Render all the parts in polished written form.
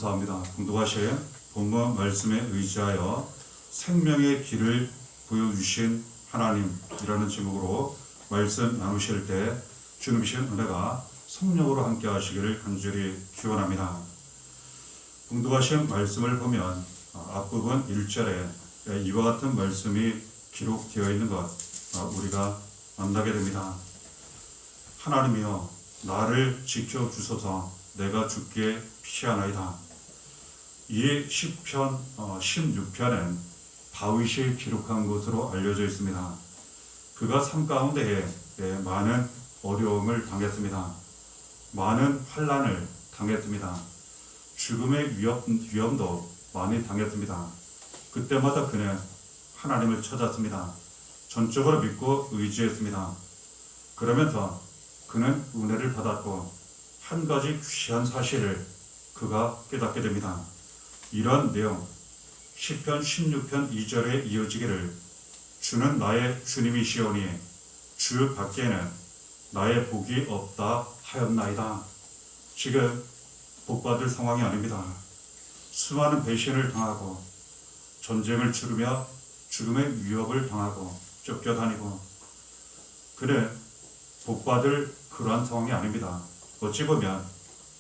감사합니다. 공독하신 본문 말씀에 의지하여 생명의 길을 보여주신 하나님이라는 제목으로 말씀 나누실 때 주님이신 은혜가 성령으로 함께 하시기를 간절히 기원합니다. 공독하신 말씀을 보면 앞부분 1절에 이와 같은 말씀이 기록되어 있는 것 우리가 만나게 됩니다. 하나님이여 나를 지켜주소서 내가 죽게 피하나이다. 이 시편 16편은 다윗이 기록한 것으로 알려져 있습니다. 그가 삶 가운데에 많은 어려움을 당했습니다. 많은 환난을 당했습니다. 죽음의 위험도 많이 당했습니다. 그때마다 그는 하나님을 찾았습니다. 전적으로 믿고 의지했습니다. 그러면서 그는 은혜를 받았고 한 가지 귀한 사실을 그가 깨닫게 됩니다. 이런 내용 시편 16편 2절에 이어지기를 주는 나의 주님이시오니 주 밖에는 나의 복이 없다 하였나이다. 지금 복받을 상황이 아닙니다. 수많은 배신을 당하고 전쟁을 치르며 죽음의 위협을 당하고 쫓겨다니고 그는 복받을 그러한 상황이 아닙니다. 어찌 보면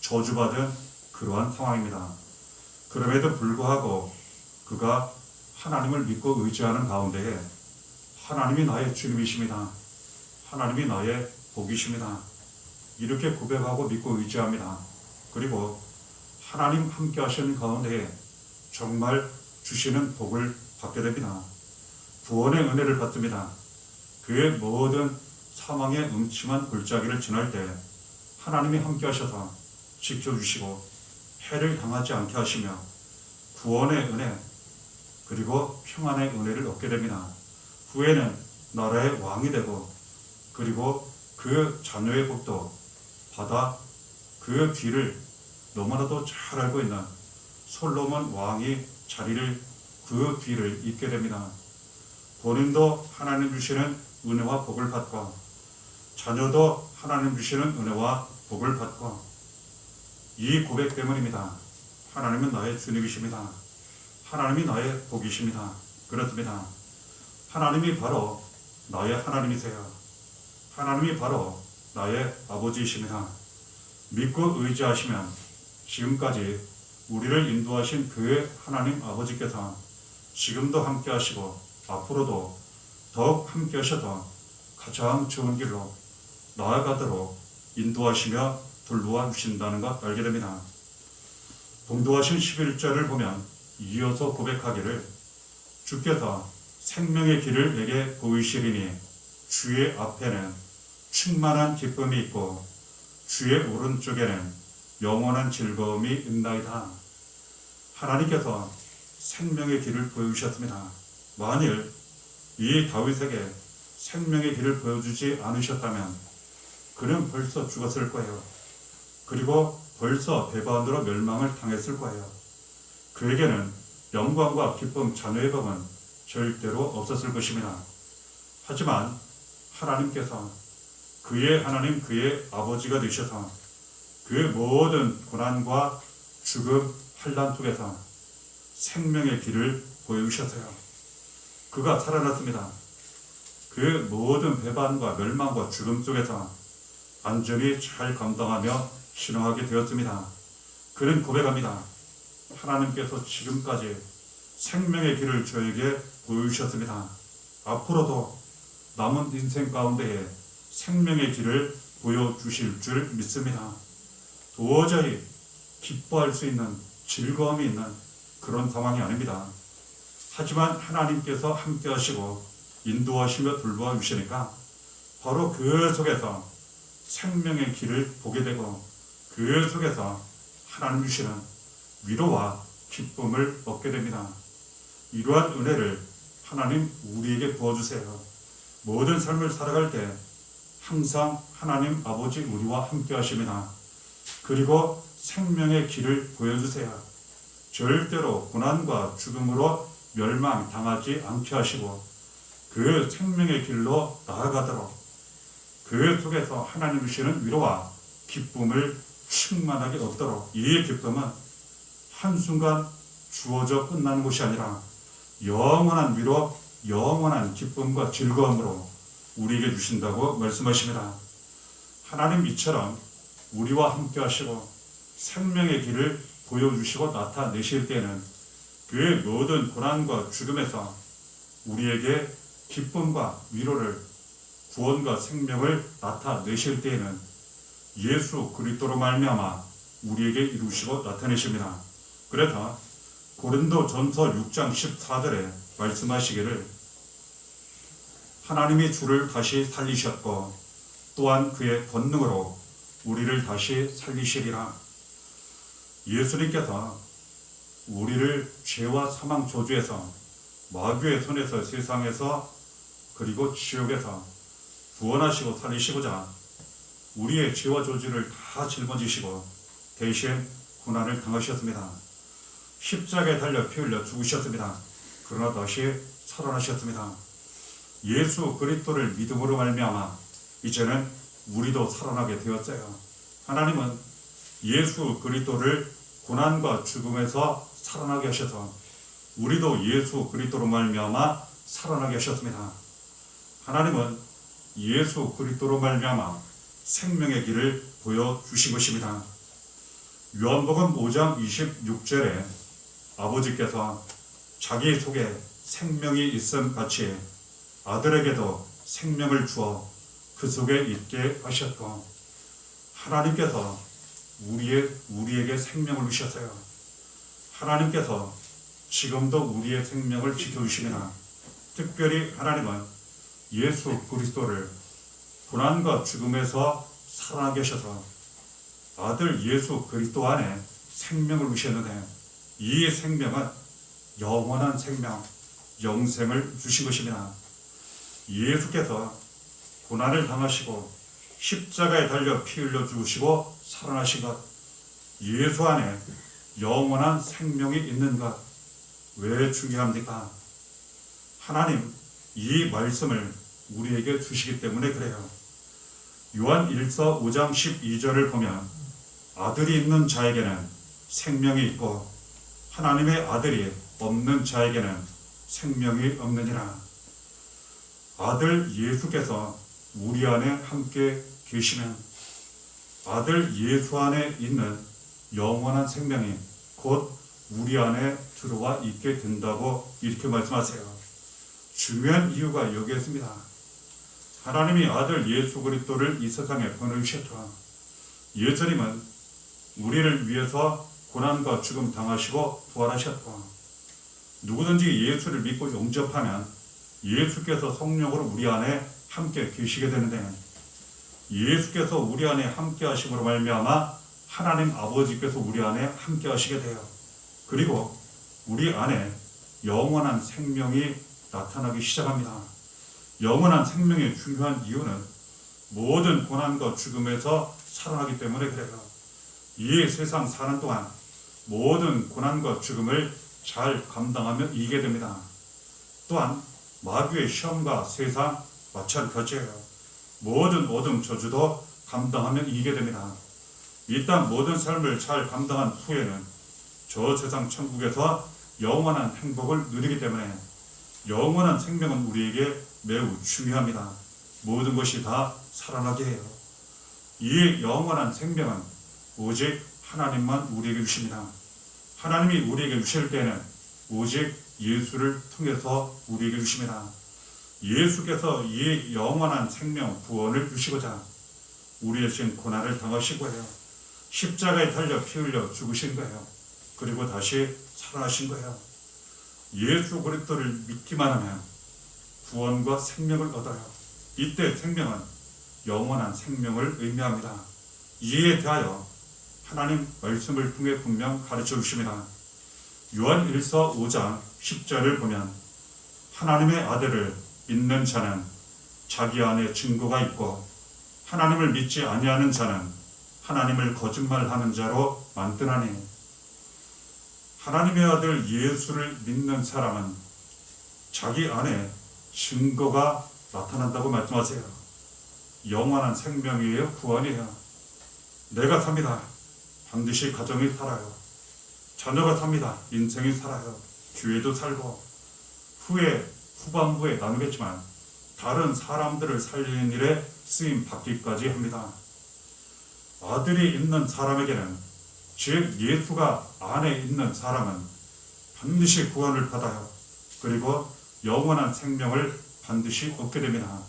저주받은 그러한 상황입니다. 그럼에도 불구하고 그가 하나님을 믿고 의지하는 가운데에 하나님이 나의 주님이십니다. 하나님이 나의 복이십니다. 이렇게 고백하고 믿고 의지합니다. 그리고 하나님 함께 하시는 가운데에 정말 주시는 복을 받게 됩니다. 구원의 은혜를 받습니다. 그의 모든 사망의 음침한 골짜기를 지날 때 하나님이 함께 하셔서 지켜주시고 해를 당하지 않게 하시며 구원의 은혜 그리고 평안의 은혜를 얻게 됩니다. 후에는 나라의 왕이 되고 그리고 그 자녀의 복도 받아 그 뒤를 너무나도 잘 알고 있는 솔로몬 왕이 자리를 그 뒤를 잇게 됩니다. 본인도 하나님 주시는 은혜와 복을 받고 자녀도 하나님 주시는 은혜와 복을 받고 이 고백 때문입니다. 하나님은 나의 주님이십니다. 하나님이 나의 복이십니다. 그렇습니다. 하나님이 바로 나의 하나님이세요. 하나님이 바로 나의 아버지이십니다. 믿고 의지하시면 지금까지 우리를 인도하신 그의 하나님 아버지께서 지금도 함께 하시고 앞으로도 더욱 함께 하셔서 가장 좋은 길로 나아가도록 인도하시며 돌보아 주신다는 것 알게 됩니다. 봉독하신 11절을 보면 이어서 고백하기를 주께서 생명의 길을 내게 보이시리니 주의 앞에는 충만한 기쁨이 있고 주의 오른쪽에는 영원한 즐거움이 있나이다. 하나님께서 생명의 길을 보여주셨습니다. 만일 이 다윗에게 생명의 길을 보여주지 않으셨다면 그는 벌써 죽었을 거예요. 그리고 벌써 배반으로 멸망을 당했을 거예요. 그에게는 영광과 기쁨, 자녀의 복은 절대로 없었을 것입니다. 하지만 하나님께서 그의 하나님, 그의 아버지가 되셔서 그의 모든 고난과 죽음, 환난 속에서 생명의 길을 보여주셨어요. 그가 살아났습니다. 그 모든 배반과 멸망과 죽음 속에서 안전히 잘 감당하며 신앙하게 되었습니다. 그는 고백합니다. 하나님께서 지금까지 생명의 길을 저에게 보여주셨습니다. 앞으로도 남은 인생 가운데에 생명의 길을 보여주실 줄 믿습니다. 도저히 기뻐할 수 있는 즐거움이 있는 그런 상황이 아닙니다. 하지만 하나님께서 함께 하시고 인도하시며 돌보아 주시니까 바로 그 속에서 생명의 길을 보게 되고 그 속에서 하나님 주시는 위로와 기쁨을 얻게 됩니다. 이러한 은혜를 하나님 우리에게 부어주세요. 모든 삶을 살아갈 때 항상 하나님 아버지 우리와 함께 하십니다. 그리고 생명의 길을 보여주세요. 절대로 고난과 죽음으로 멸망당하지 않게 하시고 그 생명의 길로 나아가도록 그 속에서 하나님 주시는 위로와 기쁨을 충만하게 얻도록 이 기쁨은 한순간 주어져 끝나는 것이 아니라 영원한 위로, 영원한 기쁨과 즐거움으로 우리에게 주신다고 말씀하십니다. 하나님 이처럼 우리와 함께 하시고 생명의 길을 보여주시고 나타내실 때는 그 모든 고난과 죽음에서 우리에게 기쁨과 위로를, 구원과 생명을 나타내실 때에는 예수 그리스도로 말미암아 우리에게 이루시고 나타내십니다. 그래서 고린도전서 6장 14절에 말씀하시기를 하나님이 주를 다시 살리셨고 또한 그의 권능으로 우리를 다시 살리시리라. 예수님께서 우리를 죄와 사망 저주에서, 마귀의 손에서, 세상에서, 그리고 지옥에서 구원하시고 살리시고자 우리의 죄와 저주를 다 짊어지시고 대신 고난을 당하셨습니다. 십자가에 달려 피 흘려 죽으셨습니다. 그러나 다시 살아나셨습니다. 예수 그리스도를 믿음으로 말미암아 이제는 우리도 살아나게 되었어요. 하나님은 예수 그리스도를 고난과 죽음에서 살아나게 하셔서 우리도 예수 그리스도로 말미암아 살아나게 하셨습니다. 하나님은 예수 그리스도로 말미암아 생명의 길을 보여주신 것입니다. 요한복음 5장 26절에 아버지께서 자기 속에 생명이 있음 같이 아들에게도 생명을 주어 그 속에 있게 하셨고, 하나님께서 우리에게 생명을 주셨어요. 하나님께서 지금도 우리의 생명을 지켜주시며 특별히 하나님은 예수 그리스도를 고난과 죽음에서 살아나게 하셔서 아들 예수 그리스도 안에 생명을 주셨는데 이 생명은 영원한 생명, 영생을 주신 것입니다. 예수께서 고난을 당하시고 십자가에 달려 피 흘려 죽으시고 살아나신 것, 예수 안에 영원한 생명이 있는 것, 왜 중요합니까? 하나님 이 말씀을 우리에게 주시기 때문에 그래요. 요한 1서 5장 12절을 보면 아들이 있는 자에게는 생명이 있고 하나님의 아들이 없는 자에게는 생명이 없느니라. 아들 예수께서 우리 안에 함께 계시면 아들 예수 안에 있는 영원한 생명이 곧 우리 안에 들어와 있게 된다고 이렇게 말씀하세요. 중요한 이유가 여기에 있습니다. 하나님이 아들 예수 그리스도를 이 세상에 보내주셨다. 예수님은 우리를 위해서 고난과 죽음 당하시고 부활하셨다. 누구든지 예수를 믿고 영접하면 예수께서 성령으로 우리 안에 함께 계시게 되는데 예수께서 우리 안에 함께 하심으로 말미암아 하나님 아버지께서 우리 안에 함께 하시게 돼요. 그리고 우리 안에 영원한 생명이 나타나기 시작합니다. 영원한 생명의 중요한 이유는 모든 고난과 죽음에서 살아나기 때문에 그래요. 이 세상 사는 동안 모든 고난과 죽음을 잘 감당하며 이기게 됩니다. 또한 마귀의 시험과 세상 마찬가지예요. 모든 어둠 저주도 감당하며 이기게 됩니다. 이 땅 모든 삶을 잘 감당한 후에는 저 세상 천국에서 영원한 행복을 누리기 때문에 영원한 생명은 우리에게 매우 중요합니다. 모든 것이 다 살아나게 해요. 이 영원한 생명은 오직 하나님만 우리에게 주십니다. 하나님이 우리에게 주실 때는 오직 예수를 통해서 우리에게 주십니다. 예수께서 이 영원한 생명 구원을 주시고자 우리의 진 고난을 당하시고 해요. 십자가에 달려 피 흘려 죽으신 거예요. 그리고 다시 살아나신 거예요. 예수 그리스도를 믿기만 하면 구원과 생명을 얻어요. 이때 생명은 영원한 생명을 의미합니다. 이에 대하여 하나님 말씀을 통해 분명 가르쳐 주십니다. 요한 1서 5장 10절을 보면 하나님의 아들을 믿는 자는 자기 안에 증거가 있고 하나님을 믿지 아니하는 자는 하나님을 거짓말하는 자로 만드나니. 하나님의 아들 예수를 믿는 사람은 자기 안에 증거가 나타난다고 말씀하세요. 영원한 생명이에요, 구원이에요. 내가 삽니다. 반드시 가정이 살아요. 자녀가 삽니다. 인생이 살아요. 교회도 살고 후반부에 나누겠지만 다른 사람들을 살리는 일에 쓰임 받기까지 합니다. 아들이 있는 사람에게는, 즉 예수가 안에 있는 사람은 반드시 구원을 받아요. 그리고 영원한 생명을 반드시 얻게 됩니다.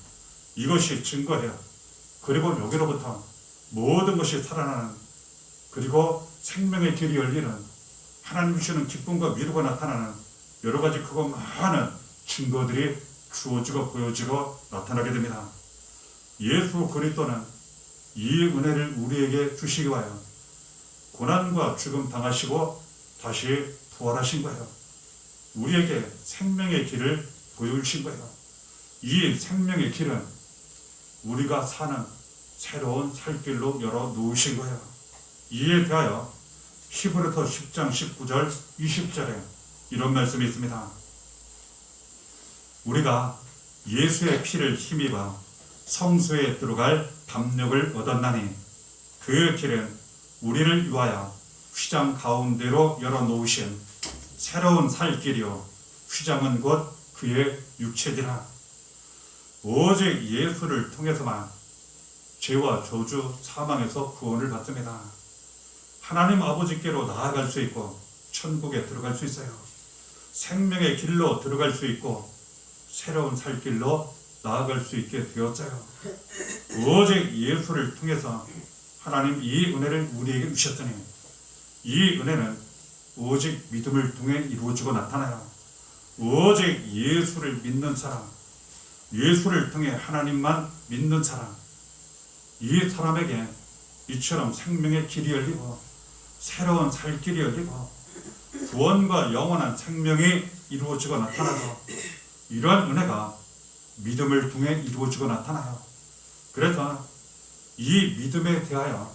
이것이 증거해요. 그리고 여기로부터 모든 것이 살아나는, 그리고 생명의 길이 열리는, 하나님 주시는 기쁨과 위로가 나타나는 여러 가지 크고 많은 증거들이 주어지고 보여지고 나타나게 됩니다. 예수 그리스도는 이 은혜를 우리에게 주시기 위하여 고난과 죽음 당하시고 다시 부활하신 거예요. 우리에게 생명의 길을 보여주신 거예요. 이 생명의 길은 우리가 사는 새로운 살 길로 열어 놓으신 거예요. 이에 대하여 히브리서 10장 19절 20절에 이런 말씀이 있습니다. 우리가 예수의 피를 힘입어 성소에 들어갈 담력을 얻었나니 그 길은 우리를 위하여 휘장 가운데로 열어놓으신 새로운 살 길이요 휘장은 곧 그의 육체지라. 오직 예수를 통해서만 죄와 저주 사망에서 구원을 받습니다. 하나님 아버지께로 나아갈 수 있고 천국에 들어갈 수 있어요. 생명의 길로 들어갈 수 있고 새로운 살 길로 나아갈 수 있게 되었어요. 오직 예수를 통해서 하나님 이 은혜를 우리에게 주셨더니 이 은혜는 오직 믿음을 통해 이루어지고 나타나요. 오직 예수를 믿는 사람, 예수를 통해 하나님만 믿는 사람, 이 사람에게 이처럼 생명의 길이 열리고 새로운 살 길이 열리고 구원과 영원한 생명이 이루어지고 나타나고, 이러한 은혜가 믿음을 통해 이루어지고 나타나요. 그래서 이 믿음에 대하여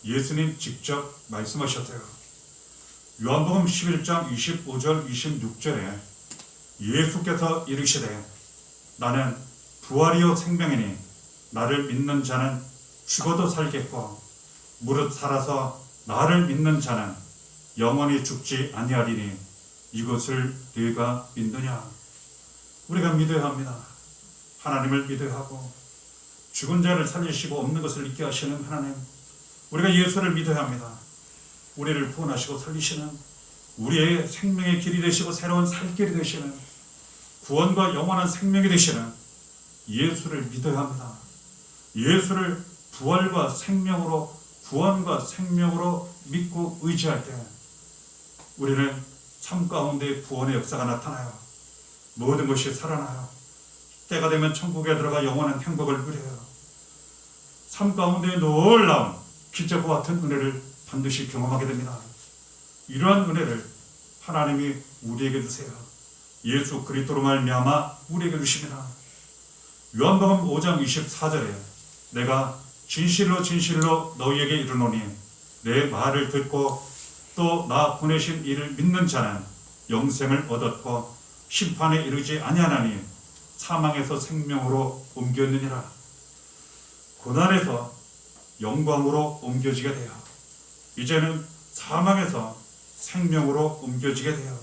예수님 직접 말씀하셨어요. 요한복음 11장 25절 26절에 예수께서 이르시되 나는 부활이요 생명이니 나를 믿는 자는 죽어도 살겠고 무릇 살아서 나를 믿는 자는 영원히 죽지 아니하리니 이것을 네가 믿느냐. 우리가 믿어야 합니다. 하나님을 믿어야 하고 죽은 자를 살리시고 없는 것을 있게 하시는 하나님, 우리가 예수를 믿어야 합니다. 우리를 구원하시고 살리시는, 우리의 생명의 길이 되시고 새로운 살 길이 되시는, 구원과 영원한 생명이 되시는 예수를 믿어야 합니다. 예수를 부활과 생명으로, 구원과 생명으로 믿고 의지할 때 우리는 삶 가운데 구원의 역사가 나타나요. 모든 것이 살아나요. 때가 되면 천국에 들어가 영원한 행복을 누려요. 삶 가운데 놀라운 기적과 같은 은혜를 반드시 경험하게 됩니다. 이러한 은혜를 하나님이 우리에게 주세요. 예수 그리스도로 말미암아 우리에게 주십니다. 요한복음 5장 24절에 내가 진실로 진실로 너희에게 이르노니 내 말을 듣고 또 나 보내신 이를 믿는 자는 영생을 얻었고 심판에 이르지 아니하나니 사망에서 생명으로 옮겼느니라. 고난에서 영광으로 옮겨지게 돼요. 이제는 사망에서 생명으로 옮겨지게 돼요.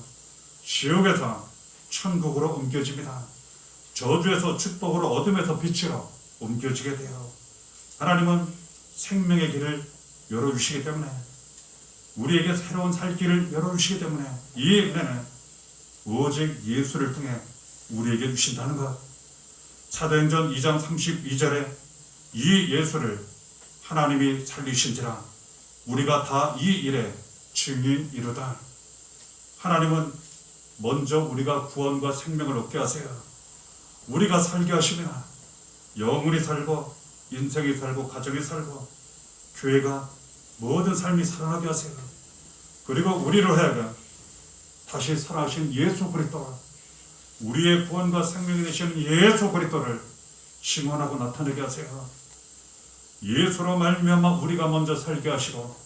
지옥에서 천국으로 옮겨집니다. 저주에서 축복으로, 어둠에서 빛으로 옮겨지게 돼요. 하나님은 생명의 길을 열어주시기 때문에, 우리에게 새로운 살 길을 열어주시기 때문에 이 은혜는 오직 예수를 통해 우리에게 주신다는 것. 사도행전 2장 32절에 이 예수를 하나님이 살리신지라 우리가 다 이 일에 증인이로다. 하나님은 먼저 우리가 구원과 생명을 얻게 하세요. 우리가 살게 하십니다. 영혼이 살고 인생이 살고 가정이 살고 교회가 모든 삶이 살아나게 하세요. 그리고 우리로 하여금 다시 살아나신 예수 그리스도와 우리의 구원과 생명이 되시는 예수 그리스도를 증언하고 나타내게 하세요. 예수로 말미암아 우리가 먼저 살게 하시고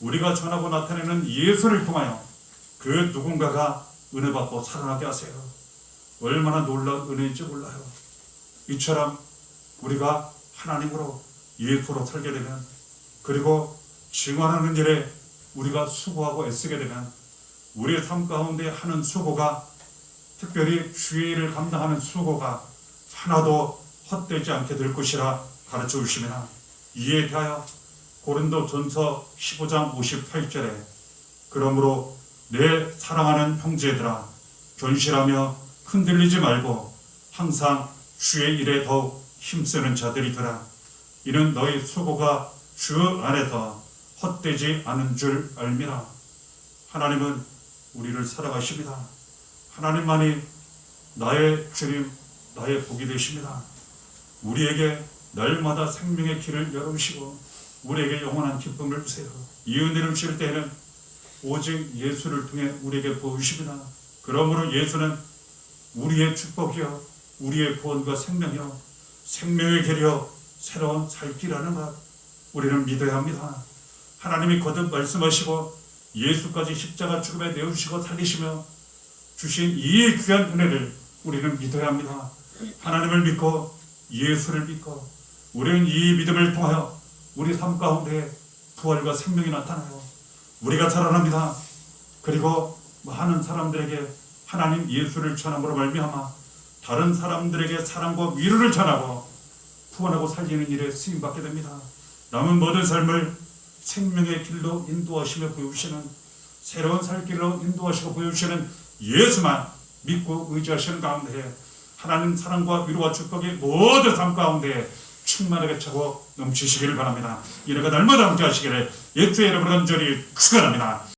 우리가 전하고 나타내는 예수를 통하여 그 누군가가 은혜 받고 살아나게 하세요. 얼마나 놀라운 은혜인지 몰라요. 이처럼 우리가 하나님으로 예수로 살게 되면, 그리고 증언하는 일에 우리가 수고하고 애쓰게 되면 우리의 삶 가운데 하는 수고가, 특별히 주의 일을 감당하는 수고가 하나도 헛되지 않게 될 것이라 가르쳐 주시며, 이에 대하여 고린도전서 15장 58절에 그러므로 내 사랑하는 형제들아 견실하며 흔들리지 말고 항상 주의 일에 더욱 힘쓰는 자들이 되라. 이는 너희 수고가 주 안에서 헛되지 않은 줄 알미라. 하나님은 우리를 사랑하십니다. 하나님만이 나의 주님, 나의 복이 되십니다. 우리에게 날마다 생명의 길을 열어주시고 우리에게 영원한 기쁨을 주세요. 이 은혜를 주실 때에는 오직 예수를 통해 우리에게 보여주십니다. 그러므로 예수는 우리의 축복이요, 우리의 구원과 생명이요, 생명의 길이요, 새로운 살 길이라는 것 우리는 믿어야 합니다. 하나님이 거듭 말씀하시고 예수까지 십자가 죽음에 내어주시고 살리시며 주신 이 귀한 은혜를 우리는 믿어야 합니다. 하나님을 믿고 예수를 믿고 우리는 이 믿음을 통하여 우리 삶 가운데 부활과 생명이 나타나요. 우리가 살아납니다. 그리고 많은 사람들에게 하나님 예수를 전함으로 말미암아 다른 사람들에게 사랑과 위로를 전하고 구원하고 살리는 일에 쓰임받게 됩니다. 남은 모든 삶을 생명의 길로 인도하시며 보여주시는, 새로운 살 길로 인도하시고 보여주시는 예수만 믿고 의지하시는 가운데 하나님 사랑과 위로와 축복이 모든 삶 가운데 충만하게 차고 넘치시기를 바랍니다. 이래가 날마다 함께 하시기를 예수의 이름으로 간절히 축원합니다.